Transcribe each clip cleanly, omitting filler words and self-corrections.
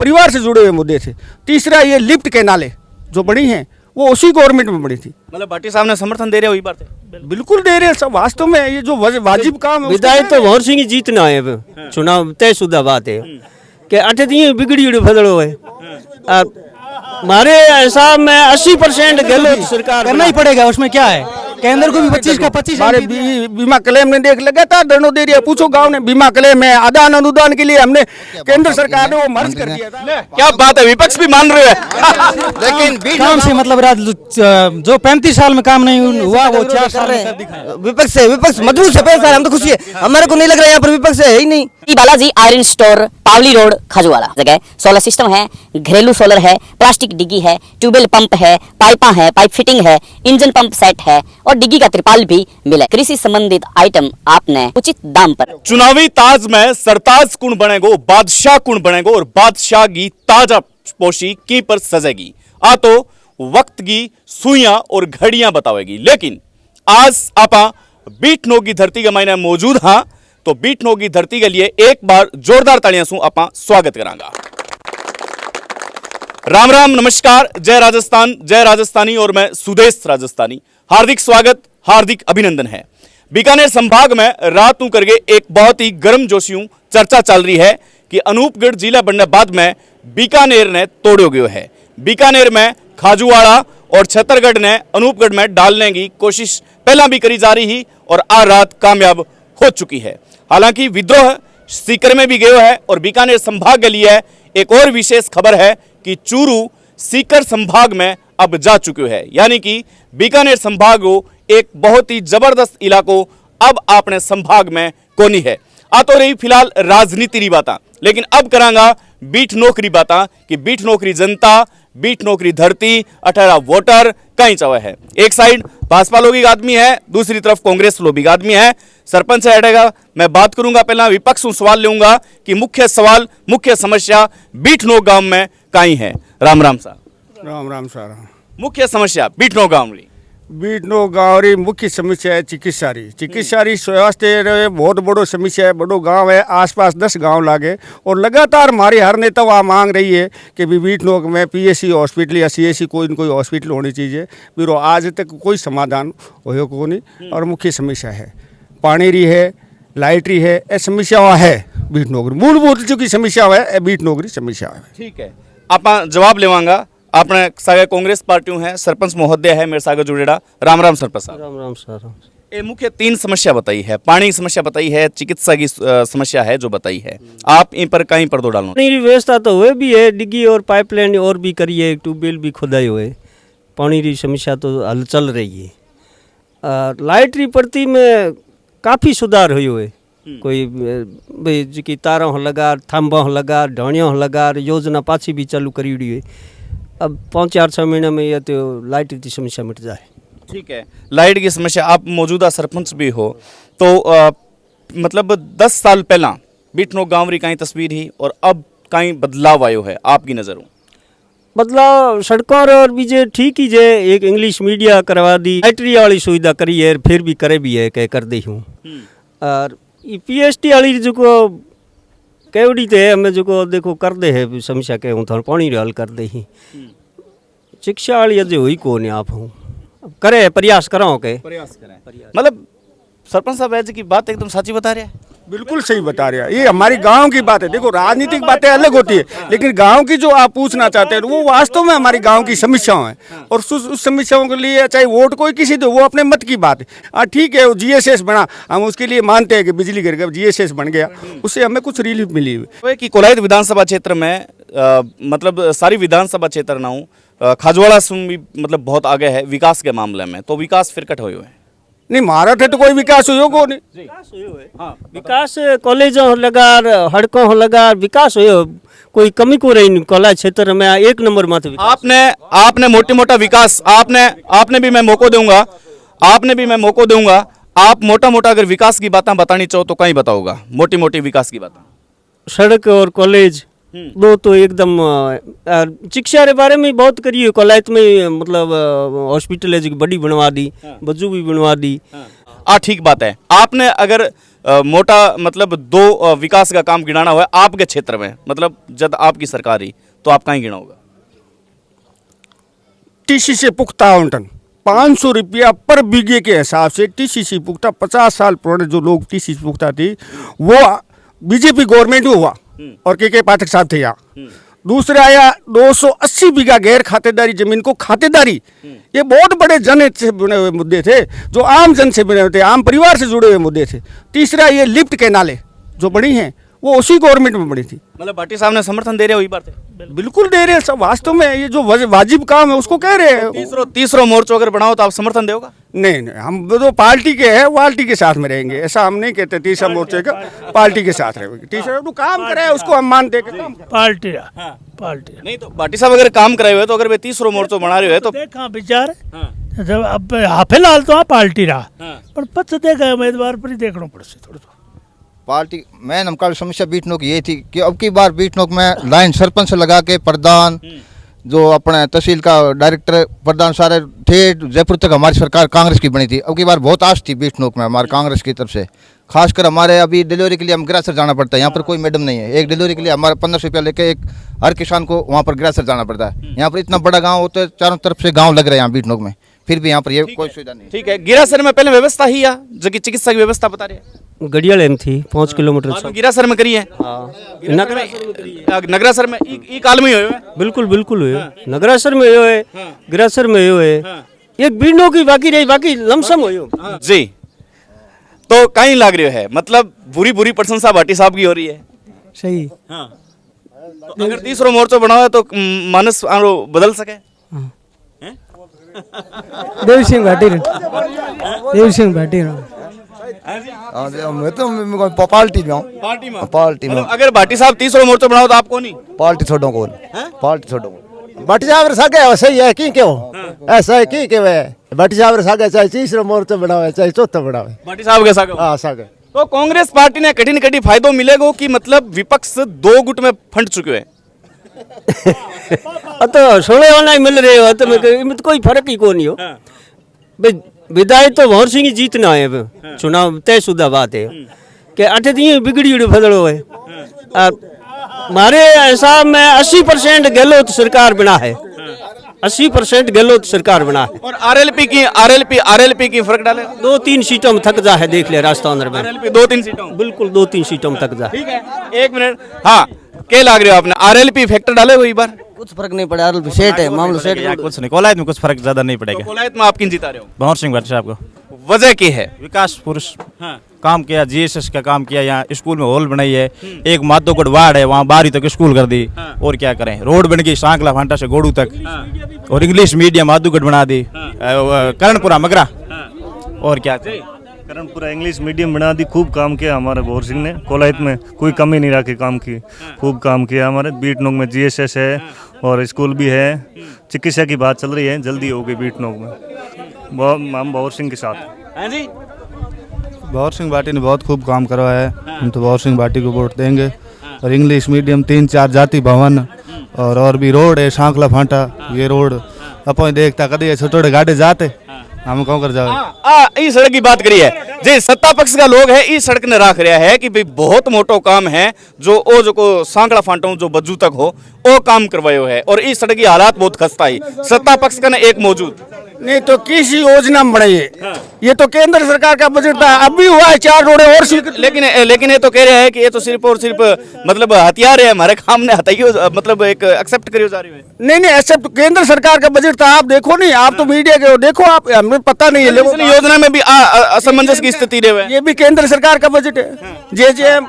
परिवार से जुड़े हुए मुद्दे थे। तीसरा ये लिफ्ट कैनालें जो बनी हैं वो उसी गवर्नमेंट में बनी थी। मतलब भाटी साहब ने समर्थन दे रहे हो वही बात है। बिल्कुल दे रहे हैं सब। वास्तव में ये जो वाजिब काम है विधायक तो भंवर सिंह जीतना है, चुनाव तयशुदा बात है कि अठ दी बिगड़ी फदड़ो है। हमारे हिसाब में 80% गलत सरकार करना ही पड़ेगा। उसमें क्या है, केंद्र को भी 25 का 25 हमारे बीमा क्लेम ने देख लगातार धरना दे दिया। पूछो गांव ने बीमा क्लेम है, आदान अनुदान के लिए हमने केंद्र सरकार ने वो मर्ज कर दिया था। क्या बात है, विपक्ष भी मान रहे हैं। लेकिन काम से मतलब जो 35 साल में काम नहीं हुआ वो 4 साल में कर दिखाया। विपक्ष मजबूत है, पैसा हम तो खुशी है, हमारे को नहीं लग रहा है यहाँ पर विपक्ष है ही नहीं। बालाजी आयरन स्टोर, पावली रोड, खाजूवाला जगह सोलर सिस्टम है, घरेलू सोलर है, प्लास्टिक डिग्गी है, ट्यूबवेल पंप है, पाइपा है, पाइप फिटिंग है, इंजन पंप सेट है और डिग्गी का त्रिपाल भी मिले। कृषि संबंधित आइटम आपने उचित दाम पर। चुनावी ताज में सरताज कुण बनेगो, बादशाह कुण बनेगो और बादशाह की ताजा पोशी की पर सजेगी। आ तो वक्त की सुइयां और घड़ियां बतावेगी। लेकिन आज आपा बीटनो की धरती के मायने मौजूद हाँ, तो बीटनो की धरती के लिए एक बार जोरदार तालियां सु आपा स्वागत करांगा। राम राम, नमस्कार, जय राजस्थान, जय राजस्थानी और मैं सुदेश राजस्थानी। हार्दिक स्वागत, हार्दिक अभिनंदन है। बीकानेर संभाग में रात करके एक बहुत ही गर्म जोशियों चर्चा चल रही है कि अनूपगढ़ जिला बनने बाद में बीकानेर ने तोड़ो गयो है। बीकानेर में खाजूवाड़ा और छतरगढ़ ने अनूपगढ़ में डालने की कोशिश पहला भी करी जा रही और आ रात कामयाब हो चुकी है। हालांकि विद्रोह सीकर में भी गयो है और बीकानेर संभाग के लिए एक और विशेष खबर है कि चूरू सीकर संभाग में अब जा चुके हैं। यानी कि बीकानेर संभाग को एक बहुत ही जबरदस्त इलाको अब अपने संभाग में कोनी है। आ तो रही फिलहाल राजनीति री बात, लेकिन अब करांगा बीट नौकरी बात कि बीट नौकरी जनता, बीट नौकरी धरती, 18 वोटर कहीं चावे है। एक साइड भाजपा लोगी आदमी है, दूसरी तरफ कांग्रेस लोगी आदमी है। सरपंच से हटेगा, मैं बात करूंगा। पहला विपक्ष सवाल लूंगा कि मुख्य सवाल, मुख्य समस्या बीटनो गांव में कहीं है। राम राम साहब। राम राम सारा। मुख्य समस्या बीटनो गांव री, बीटनो गाँव री मुख्य समस्या है चिकित्सा री स्वास्थ्य रे बहुत बड़ो समस्या है। बड़ो गांव है, आसपास 10 गांव लागे और लगातार हमारी हर नेता वहाँ मांग रही है कि भी बीटनो में PSC हॉस्पिटल या CSC कोई न कोई हॉस्पिटल होनी चाहिए। बिरो आज तक कोई समाधान हो को नहीं। और मुख्य समस्या है पानी री है, लाइट री है, ये समस्या वहाँ है। बीटनो मूलभूत जो की समस्या है बीटनो की समस्या है। ठीक है, आप जवाब लेवांगा। आपने सागे कांग्रेस पार्टी है, सरपंच महोदय है मेरे सागे जुड़ेड़ा। राम राम सरपंच साहब। राम राम सर। ये मुख्य 3 समस्या बताई है, पानी की समस्या बताई है, चिकित्सा की समस्या है जो बताई है। आप इन पर कहीं पर दो डालो। पानी की व्यवस्था तो हुए भी है, डिग्गी और पाइपलाइन और भी करी है, ट्यूबवेल भी खुदाई हुए, पानी की समस्या तो हल चल रही है। लाइट री प्रति में काफ़ी सुधार हुए है। कोई भाई जी तारों लगा, थम्बों लगा, ढोणियों लगा, योजना पाछी भी चालू करी हुई है। अब 5-4-6 महीने में यह तो लाइट की समस्या मिट जाए। ठीक है, लाइट की समस्या, आप मौजूदा सरपंच भी हो तो मतलब 10 साल पहला बीटनो गांव री कहीं तस्वीर ही और अब कहीं बदलाव आयो है आपकी नज़रों? बदलाव सड़कों और भी जे ठीक ही जे एक इंग्लिश मीडिया करवा दी, लाइटरी वाली सुविधा करी है, फिर भी करे भी है कह कर दी हूँ। और PST वाली जो को केवड़ी थे हमें जो को देखो कर दे है समस्या के हूँ थोड़ा पानी हल कर दे ही। शिक्षा वाली अजय हुई को नहीं आप हूँ करे प्रयास करो के प्रयास करें। मतलब सरपंच साहब ऐसे की बात एकदम सच्ची बता रहे हैं। बिल्कुल सही बता रहे हैं। ये हमारी गांव की बात है। देखो राजनीतिक बातें अलग होती है, लेकिन गांव की जो आप पूछना चाहते हैं वो वास्तव में हमारी गांव की समस्याओं है। और उस समस्याओं के लिए चाहे वोट कोई किसी दो, वो अपने मत की बात है। ठीक है, वो GSS बना, हम उसके लिए मानते हैं कि बिजली घर का GSS बन गया, उससे हमें कुछ रिलीफ मिली हुई। कि कोलायत विधानसभा क्षेत्र में मतलब सारी विधानसभा क्षेत्र ना हूँ, खाजवाड़ा सुन भी मतलब बहुत आगे है विकास के मामले में, तो विकास फिर कट हुए है नहीं महाराष्ट्र तो कोई विकास हो नहीं। विकास कॉलेजों लगा, हड़कों लगा, विकास हो कोई कमी को रही कोला क्षेत्र में 1 नंबर मत। आपने मोटी मोटा विकास आपने भी मैं मौका दूंगा, आप मोटा मोटा अगर विकास की बातें बतानी चाहो तो कहीं बताओगा मोटी मोटी विकास की बातें। सड़क और कॉलेज दो तो एकदम। शिक्षा के बारे में बहुत करी है कोलायत में, मतलब हॉस्पिटल है जो बड़ी बनवा दी, बज्जू भी बनवा दी। ठीक बात है। आपने अगर मोटा मतलब दो विकास का काम गिनाना हुआ आपके क्षेत्र में, मतलब जब आपकी सरकार रही तो आप कहीं गिना होगा? टीसीसी पुख्ता आवंटन 500 रुपया पर बीघे के हिसाब से टीसीसी पुख्ता 50 साल पुराने जो लोग टीसीसी पुख्ता थी वो बीजेपी गवर्नमेंट में हुआ और के पाठक साहब थे यहाँ। दूसरा आया 280 बीघा गैर खातेदारी जमीन को खातेदारी, ये बहुत बड़े जन से बने हुए मुद्दे थे, जो आम जन से बने हुए थे, आम परिवार से जुड़े हुए मुद्दे थे। तीसरा ये लिफ्ट के नाले जो बनी हैं वो उसी गवर्नमेंट में बनी थी। मतलब भाटी साहब ने समर्थन दे रहे हो, बात है? बिल्कुल दे रहे हैं सब, वास्तव में ये जो वाजिब काम है उसको कह रहे हैं। तीसरा मोर्चा अगर बनाओ तो आप समर्थन दोगे? नहीं नहीं, हम जो पार्टी के हैं पार्टी के साथ में रहेंगे, ऐसा हम नहीं कहते तीसरा मोर्चे का पार्टी के साथ रहेंगे। तीसरा जो काम करे उसको हम मानते हैं पार्टी पार्टी नहीं तो भाटी साहब अगर काम कराए हुए तो अगर वे तीसरा मोर्चा बना रहे हो तो देखा विचार जब अब फिलहाल तो पार्टी रहा पर पच देखा उम्मीदवार पर ही देखना पड़से थोड़ा पार्टी मैन हमका समस्या बीटनोक ये थी कि अब की बार बीटनोक में लाइन सरपंच लगा के प्रधान जो अपने तहसील का डायरेक्टर प्रधान सारे थे, जयपुर तक हमारी सरकार कांग्रेस की बनी थी। अब की बार बहुत आश थी बीटनोक में हमारे कांग्रेस की तरफ से, खासकर हमारे अभी डिलीवरी के लिए हम गिरासर जाना पड़ता है, यहाँ पर कोई मैडम नहीं है। एक डिलीवरी के लिए हमारे 1500 रुपया लेके एक हर किसान को वहाँ पर गिरासर जाना पड़ता है। यहाँ पर इतना बड़ा गाँव होता है, चारों तरफ से गाँव लग रहे हैं यहाँ बीटनोक में, फिर भी यहाँ पर ये कोई सुविधा नहीं। ठीक है, गिरासर में पहले व्यवस्था ही या जो कि चिकित्सा की व्यवस्था बता रहे हैं? गड़ियाल एम थी 5 किलोमीटर गिरासर में करी है, नगरासर में ई काल में हुए। बिल्कुल बिल्कुल हुए, नगरासर में हुए, गिरासर में हुए, एक बीड़ों की बाकी रही, बाकी लमसम हुए जी। तो कहीं लाग रही है, मतलब बुरी बुरी प्रशंसा भाटी साहब की हो रही है। सही तो अगर तीसरा मोर्चा बनाओ तो मानस बदल सके। देव सिंह भाटी मैं तो पार्टी में हूँ, पार्टी में। अगर भाटी साहब तीसरा मोर्चा बनाओ तो आपको नहीं? पार्टी छोड़ो कौन, पार्टी छोड़ो भट्टी साहब सागे सही है की क्यों ऐसा है की के वे भट्टी साहब सागे चाहे तीसरा मोर्चा बनावे चाहे चौथा बनावे भाटी साहब के सागे। हाँ सागे। तो कांग्रेस पार्टी ने कठिन कठिन फायदो मिलेगा कि मतलब विपक्ष 2 गुट में फंट चुके हैं। तो सोने वाला ही मिल रहे हो तो में तो कोई फर्क ही को नहीं हो भाई। विधायक तो भंवर सिंह ही जीतना है, चुनाव तयशुदा बात है कि 8 दिन बिगड़ी बदलो है। हमारे हिसाब में 80% गहलोत सरकार बना है, 80% गहलोत सरकार बना है। और आरएलपी की फर्क डाले 2-3 सीटों में थक जा है, देख ले राजस्थान में आरएलपी 2-3 सीटों में, बिल्कुल 2-3 सीटों में थक जा। ठीक है, 1 मिनट। हाँ, क्या लाग रहे हो आपने? आरएलपी फैक्टर डाले हुई बार कुछ फर्क नहीं पड़ा, सेट है मामला सेट है। कुछ नहीं, कोलायत में कुछ फर्क ज्यादा नहीं पड़ेगा। कोलायत में आप किन जिता रहे हो? भंवर सिंह भाटी साहब को। वजह की है? विकास पुरुष काम किया, जीएसएस का काम किया, यहाँ स्कूल में हॉल बनाई है, एक माधोगढ़ वार्ड है वहाँ 12वीं तक स्कूल कर दी। और क्या करें, रोड बन गई सांकला फांटा से गोड़ू तक, और इंग्लिश मीडियम माधोगढ़ बना दी, करणपुरा मगरा। और क्या करणपुरा इंग्लिश मीडियम बना दी। खूब काम किया हमारे भंवर सिंह ने, कोलायत में कोई कमी नहीं रखी काम की, खूब काम किया। हमारे बीटनोक में जीएसएस है और स्कूल भी है, चिकित्सा की बात चल रही है, जल्दी होगी बीटनोक में। हम भंवर सिंह के साथ हैं जी। भंवर सिंह भाटी ने बहुत खूब काम करवाया है, हम तो भंवर सिंह भाटी को वोट देंगे। और इंग्लिश मीडियम 3-4 जाति भवन और भी रोड है सांकला फांटा, ये रोड अपन देखता कभी छोटे गाड़े जाते हम कौन कर जाओ। इस सड़क की बात करी है जे सत्ता पक्ष का लोग है, इस सड़क ने राख रहा है कि भाई बहुत मोटो काम है जो ओ जो को सांकड़ा फांटो जो बज्जू तक हो वो काम करवायो है। और इस सड़क की हालात बहुत खस्ता है, सत्ता पक्ष का ना एक मौजूद नहीं तो किसी योजना में बढ़ाई है। ये तो केंद्र सरकार का बजट था, अभी हुआ है 4 रोडे और लेकिन ये तो कह रहे हैं कि ये तो सिर्फ और सिर्फ मतलब हथियार है हमारे काम ने हटाइयो, मतलब एक एक्सेप्ट करियो जा रही है। नहीं एक्सेप्ट केंद्र सरकार का बजट था, आप देखो नहीं, आप तो मीडिया के हो, देखो आप, हमें पता नहीं है। योजना में भी असमंजस की स्थिति रहे, ये भी केंद्र सरकार का बजट है। जेजेएम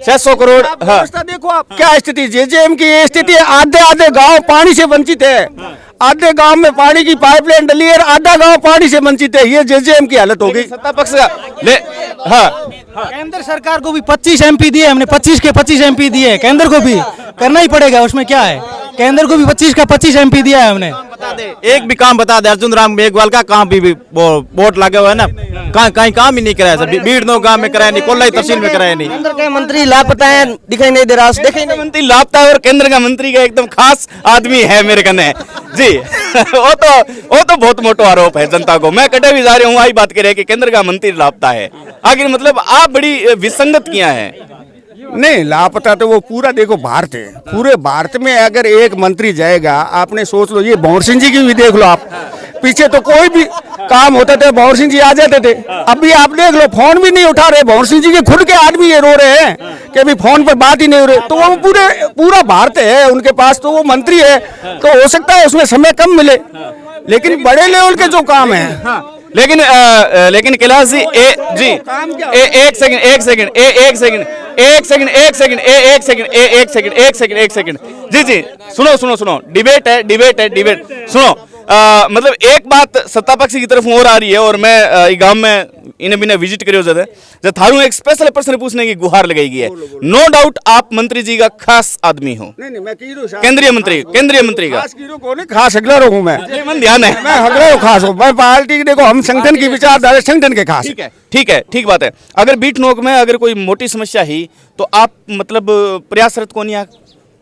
600 करोड़। हाँ, देखो आप क्या स्थिति जेजेएम की, ये स्थिति है। आधे गांव पानी से वंचित है, आधे गांव में पानी की पाइपलाइन डली है, आधा गांव पानी से वंचित है। ये जेजेएम की हालत हो गई। सत्ता पक्ष का केंद्र सरकार को भी 25 MP दिए हमने, 25 के 25 MP दिए, केंद्र को भी करना ही पड़ेगा, उसमें क्या है। केंद्र को भी 25 का 25 MP दिया है हमने। एक भी काम बता दे अर्जुन राम मेघवाल का काम भी वो बोर्ड लगे हुए है ना, कहीं काम ही नहीं कराया सर। बीड़नो गांव में कराया नहीं, कोल्लाई तहसील में कराया नहीं। केंद्र के मंत्री लापता है, दिखाई नहीं दे रहा, देखे नहीं। मंत्री लापता है और केंद्र का मंत्री का एकदम खास आदमी है मेरे कने जी। वो तो बहुत मोटो आरोप है जनता को। मैं कटे भी जा रही हूँ आई बात कह रहे कि केंद्र का मंत्री लापता है। आखिर मतलब आप बड़ी विसंगत किया है। नहीं, लापता तो वो पूरा देखो भारत है। पूरे भारत में अगर एक मंत्री जाएगा, आपने सोच लो, ये भंवर सिंह जी की भी देख लो आप, पीछे तो कोई भी काम होता था भंवर सिंह जी आ जाते थे। अभी आप देख लो फोन भी नहीं उठा रहे, भंवर सिंह जी के खुद के आदमी ये रो रहे हैं कि अभी फोन पर बात ही नहीं हो रही। तो वो पूरा भारत है उनके पास, तो वो मंत्री है, तो हो सकता है उसमें समय कम मिले, लेकिन बड़े लेवल के जो काम है। लेकिन कैलाश जी एक सेकंड जी सुनो डिबेट सुनो। मतलब एक बात सत्ता पक्ष की तरफ और आ रही है और मैं गांव में इन्हें बिना विजिट करियो जाते जब थारू एक स्पेशल प्रश्न पूछने की गुहार लगाई गई है। नो डाउट आप मंत्री जी का खास आदमी हो। नहीं मैं केंद्रीय मंत्री का खास अगला हूँ मैं ध्यान है, मैं अगला खास हूँ। मैं पार्टी देखो, हम संगठन की विचारधारा संगठन के खास। ठीक बात है। अगर बीट नोक में अगर कोई मोटी समस्या ही तो आप मतलब प्रयासरत को नहीं,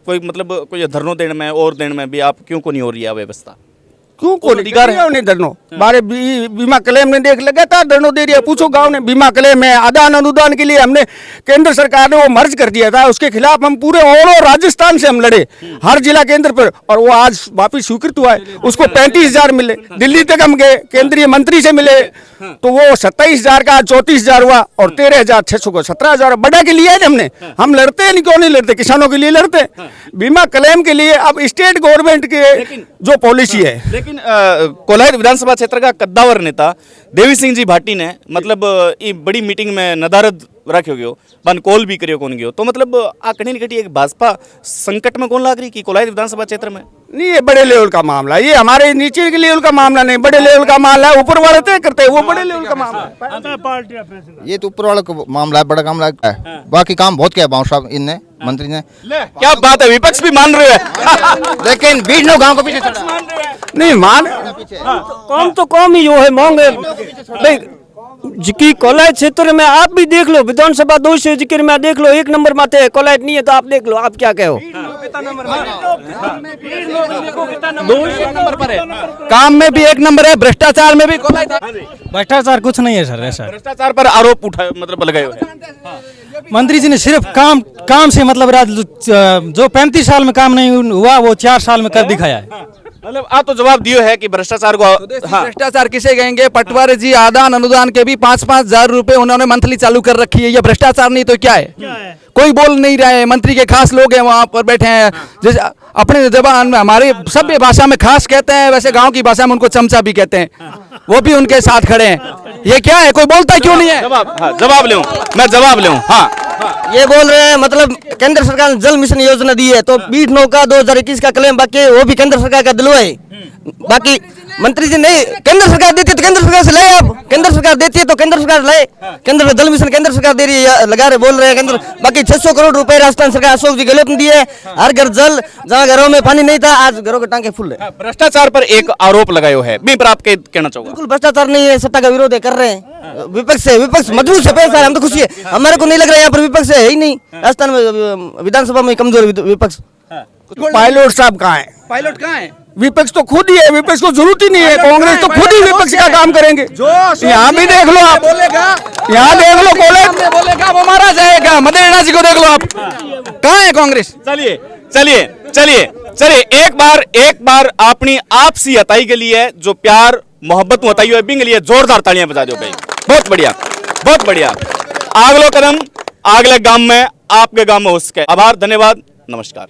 कोई मतलब कोई धरनो देने में और देने में भी आप क्यों को नहीं हो रही है व्यवस्था? क्यों को अधिकार है उन्हें धरनो? बारे बीमा क्लेम ने देख लगातार धरनो दे दिया। पूछो गांव ने बीमा क्लेम है, आदान अनुदान के लिए हमने केंद्र सरकार ने वो मर्ज कर दिया था, उसके खिलाफ हम पूरे और राजस्थान से हम लड़े हर जिला केंद्र पर, और वो आज वापिस स्वीकृत हुआ है। उसको 35,000 मिले, दिल्ली तक हम गए, केंद्रीय मंत्री से मिले तो वो 27,000 का 34,000 हुआ, और 13,600 को 17,000 बढ़ा के लिए हमने। हम लड़ते हैं, क्यों नहीं लड़ते? किसानों के लिए लड़ते हैं, बीमा क्लेम के लिए। अब स्टेट गवर्नमेंट के जो पॉलिसी है। लेकिन कोलायत विधानसभा क्षेत्र का कद्दावर नेता देवी सिंह जी भाटी ने मतलब ये बड़ी मीटिंग में नदारद रखो गयो, बन कॉल भी करियो कौन गयो, तो मतलब आ कहीं निकटी एक भाजपा संकट में कौन लाग रही कि कोलायत विधानसभा क्षेत्र में? नहीं, ये बड़े लेवल का मामला है, ये हमारे नीचे के लेवल का मामला नहीं, बड़े लेवल का मामला है। ऊपर वाले तय करते हैं, वो बड़े लेवल का मामला है। ये तो ऊपर वाला का मामला है, बड़ा मामला है। बाकी काम बहुत किया बाबू साहब इनने, मंत्री ने। क्या बात है, विपक्ष भी मान रहे हैं लेकिन बीडनो गांव को पीछे नहीं मान, काम तो कम ही है, मांगे जिकी कोलायत क्षेत्र में आप भी देख लो, विधानसभा 200 जिक्र में देख लो, एक नंबर माते है, कोलायत नहीं है तो आप देख लो, आप क्या कहो? काम में भी एक नंबर है, भ्रष्टाचार में भी कोलायत। भ्रष्टाचार कुछ नहीं है सर, ऐसा भ्रष्टाचार पर आरोप उठा मतलब लगाए हुए हैं। मंत्री जी ने सिर्फ काम से मतलब जो 35 साल में काम नहीं हुआ वो 4 साल में कर दिखाया है। मतलब आप तो जवाब दियो है कि भ्रष्टाचार को भ्रष्टाचार किसे कहेंगे? पटवारी जी आदान अनुदान के भी 5-5 हजार रुपए उन्होंने मंथली चालू कर रखी है। ये भ्रष्टाचार नहीं तो क्या है? कोई बोल नहीं रहा है। मंत्री के खास लोग हैं वहाँ पर बैठे हैं, जैसे अपने जबान में हमारी सभ्य भाषा में खास कहते हैं, वैसे गांव की भाषा में उनको चमचा भी कहते हैं, वो भी उनके साथ खड़े हैं। ये क्या है? कोई बोलता क्यों नहीं है? जवाब ले। हाँ, ये बोल रहे हैं मतलब केंद्र सरकार ने जल मिशन योजना दी है तो बीट नौ का 2021 का क्लेम बाकी है, वो भी केंद्र सरकार का दिलवाए। बाकी मंत्री जी नहीं, केंद्र सरकार देती है तो केंद्र सरकार से लाए, आप केंद्र सरकार देती है तो केंद्र सरकार लाए। केंद्र जल मिशन केंद्र सरकार दे रही है, लगा रहे बोल रहे हैं केंद्र। बाकी 600 करोड़ रुपए राजस्थान सरकार अशोक जी गहलोत ने दिए, हर घर जल, जहाँ घरों में पानी नहीं था आज घरों के टांके फुल है। भ्रष्टाचार पर एक आरोप लगायो है, मैं पर आप कहना चाहूंगा? बिल्कुल भ्रष्टाचार नहीं है, सत्ता का विरोध कर रहे हैं। विपक्ष मजबूत है, पैसा हम तो खुशी है, हमारे को नहीं लग रहा है यहाँ पर विपक्ष है ही नहीं। राजस्थान में विधानसभा में कमजोर विपक्ष। पायलट साहब कहाँ है? पायलट कहाँ है? विपक्ष तो खुद ही है, विपक्ष को जरूरत ही नहीं है, कांग्रेस तो खुद ही विपक्ष का काम करेंगे। यहाँ भी देख लो आप, यहाँ देख लो कोलायत बोलेगा वो मारा जाएगा। मदेरणा जी को देख लो आप, कहाँ है कांग्रेस? चलिए एक बार अपनी आपसी हताई के लिए जो प्यार मोहब्बत हताई है बिंग लिए जोरदार तालियां बजा दो भाई। बहुत बढ़िया। अगलो कदम अगले गांव में आपके गांव में हो सके। आभार, धन्यवाद, नमस्कार।